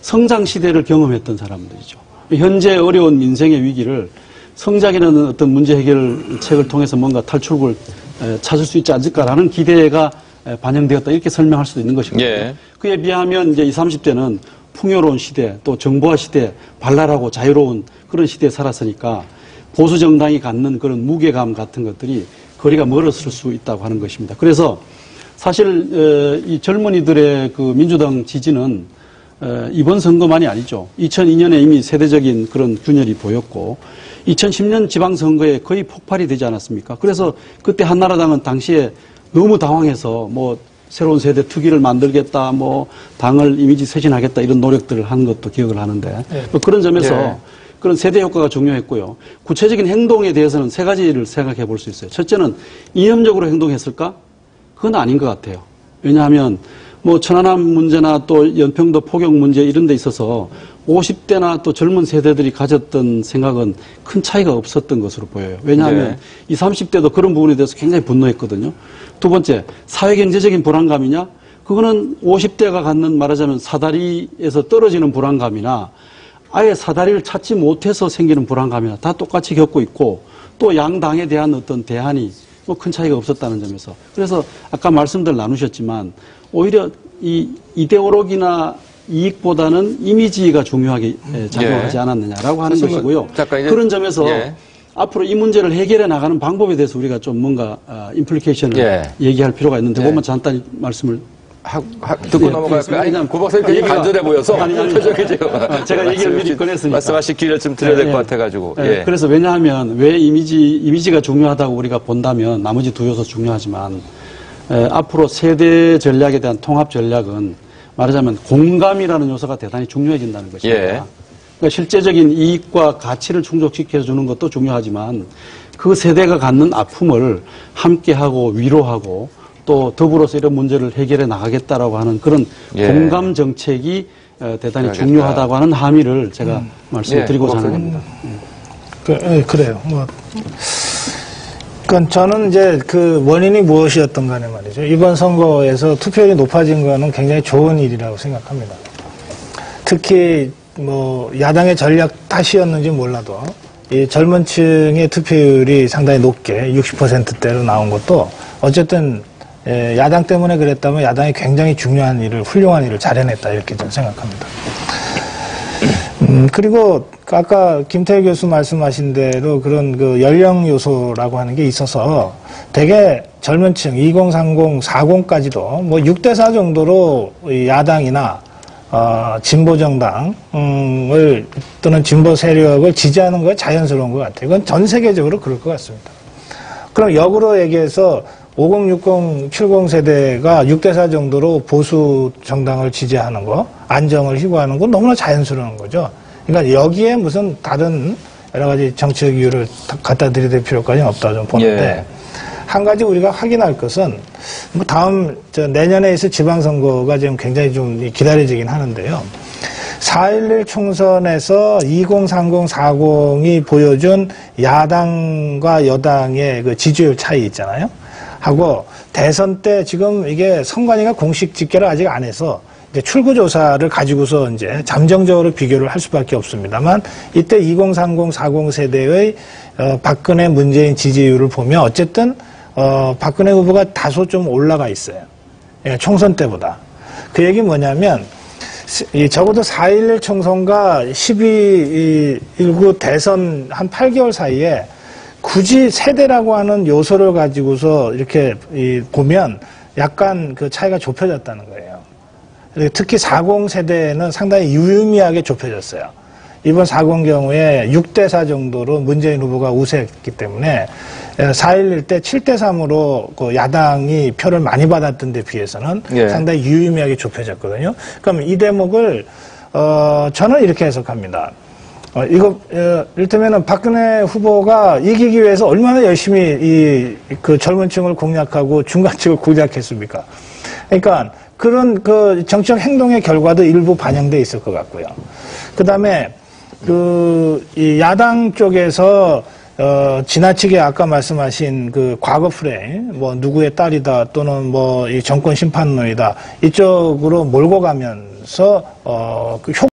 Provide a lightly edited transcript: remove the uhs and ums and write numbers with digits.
성장 시대를 경험했던 사람들이죠. 현재 어려운 민생의 위기를 성장이라는 어떤 문제 해결책을 통해서 뭔가 탈출구를 찾을 수 있지 않을까라는 기대가 반영되었다 이렇게 설명할 수도 있는 것이거든요. 예. 그에 비하면 이제 20, 30대는 풍요로운 시대, 또 정보화 시대, 발랄하고 자유로운 그런 시대에 살았으니까 보수 정당이 갖는 그런 무게감 같은 것들이 거리가 멀었을 수 있다고 하는 것입니다. 그래서 사실 이 젊은이들의 그 민주당 지지는 이번 선거만이 아니죠. 2002년에 이미 세대적인 그런 균열이 보였고 2010년 지방선거에 거의 폭발이 되지 않았습니까? 그래서 그때 한나라당은 당시에 너무 당황해서 뭐 새로운 세대 특위를 만들겠다, 뭐 당을 이미지 쇄신하겠다 이런 노력들을 한 것도 기억을 하는데 그런 점에서 그런 세대 효과가 중요했고요. 구체적인 행동에 대해서는 세 가지를 생각해 볼 수 있어요. 첫째는 이념적으로 행동했을까? 그건 아닌 것 같아요. 왜냐하면 뭐 천안함 문제나 또 연평도 포격 문제 이런 데 있어서 50대나 또 젊은 세대들이 가졌던 생각은 큰 차이가 없었던 것으로 보여요. 왜냐하면 20, 30대도 그런 부분에 대해서 굉장히 분노했거든요. 두 번째, 사회경제적인 불안감이냐? 그거는 50대가 갖는 말하자면 사다리에서 떨어지는 불안감이나 아예 사다리를 찾지 못해서 생기는 불안감이나 다 똑같이 겪고 있고 또 양당에 대한 어떤 대안이 뭐 큰 차이가 없었다는 점에서 그래서 아까 말씀들 나누셨지만 오히려 이 이데올로기나 이익보다는 이미지가 중요하게 작용하지 않았느냐라고 하는 것이고요. 그런 점에서 앞으로 이 문제를 해결해 나가는 방법에 대해서 우리가 좀 뭔가 임플리케이션을 얘기할 필요가 있는데 그것만 간단히 말씀을 듣고 넘어갈까요? 고 박사님 굉장히 간절해 보여서 제가 얘기를 미리 꺼냈으니까 말씀하실 기회를 좀 드려야 될 것 같아가지고 그래서 왜냐하면 왜 이미지가 중요하다고 우리가 본다면 나머지 두 요소 중요하지만 앞으로 세대 전략에 대한 통합 전략은 말하자면 공감이라는 요소가 대단히 중요해진다는 것입니다. 그러니까 실제적인 이익과 가치를 충족시켜주는 것도 중요하지만 그 세대가 갖는 아픔을 함께하고 위로하고 또 더불어서 이런 문제를 해결해 나가겠다라고 하는 그런 공감 정책이 대단히 중요하다고 하는 함의를 제가 말씀을 드리고자 하는 겁니다. 그래요. 그러니까 저는 이제 그 원인이 무엇이었던 간에 말이죠. 이번 선거에서 투표율이 높아진 거는 굉장히 좋은 일이라고 생각합니다. 특히 뭐 야당의 전략 탓이었는지 몰라도 이 젊은 층의 투표율이 상당히 높게 60%대로 나온 것도 어쨌든 야당 때문에 그랬다면 야당이 굉장히 중요한 일을, 훌륭한 일을 잘 해냈다, 이렇게 저는 생각합니다. 그리고 아까 김태희 교수 말씀하신 대로 그런 그 연령 요소라고 하는 게 있어서 되게 젊은 층, 2030, 40까지도 뭐 6대4 정도로 야당이나 진보정당을 또는 진보 세력을 지지하는 거 자연스러운 것 같아요. 그건 전 세계적으로 그럴 것 같습니다. 그럼 역으로 얘기해서 50, 60, 70 세대가 6대4 정도로 보수 정당을 지지하는 거, 안정을 희구하는 건 너무나 자연스러운 거죠. 그러니까 여기에 무슨 다른 여러 가지 정치적 이유를 갖다 들이댈 필요까지는 없다고 좀 보는데, 한 가지 우리가 확인할 것은, 뭐 다음, 내년에 있을 지방선거가 지금 굉장히 좀 기다려지긴 하는데요. 4.11 총선에서 20, 30, 40이 보여준 야당과 여당의 그 지지율 차이 있잖아요. 하고 대선 때 지금 이게 선관위가 공식 집계를 아직 안 해서 이제 출구조사를 가지고서 이제 잠정적으로 비교를 할 수밖에 없습니다만 이때 20, 30, 40 세대의 박근혜, 문재인 지지율을 보면 어쨌든 박근혜 후보가 다소 좀 올라가 있어요. 예, 총선 때보다. 그 얘기 뭐냐면 적어도 4.11 총선과 12.19 대선 한 8개월 사이에 굳이 세대라고 하는 요소를 가지고서 이렇게 보면 약간 그 차이가 좁혀졌다는 거예요. 특히 40 세대는 상당히 유의미하게 좁혀졌어요. 이번 40 경우에 6대4 정도로 문재인 후보가 우세했기 때문에 4.11 때 7대3으로 그 야당이 표를 많이 받았던 데 비해서는 상당히 유의미하게 좁혀졌거든요. 그럼 이 대목을 저는 이렇게 해석합니다. 이를테면은 박근혜 후보가 이기기 위해서 얼마나 열심히 그 젊은 층을 공략하고 중간층을 공략했습니까? 그러니까 그런 그 정치적 행동의 결과도 일부 반영돼 있을 것 같고요. 그 다음에 이 야당 쪽에서 지나치게 아까 말씀하신 그 과거 프레임, 뭐 누구의 딸이다 또는 뭐 이 정권 심판론이다 이쪽으로 몰고 가면서 그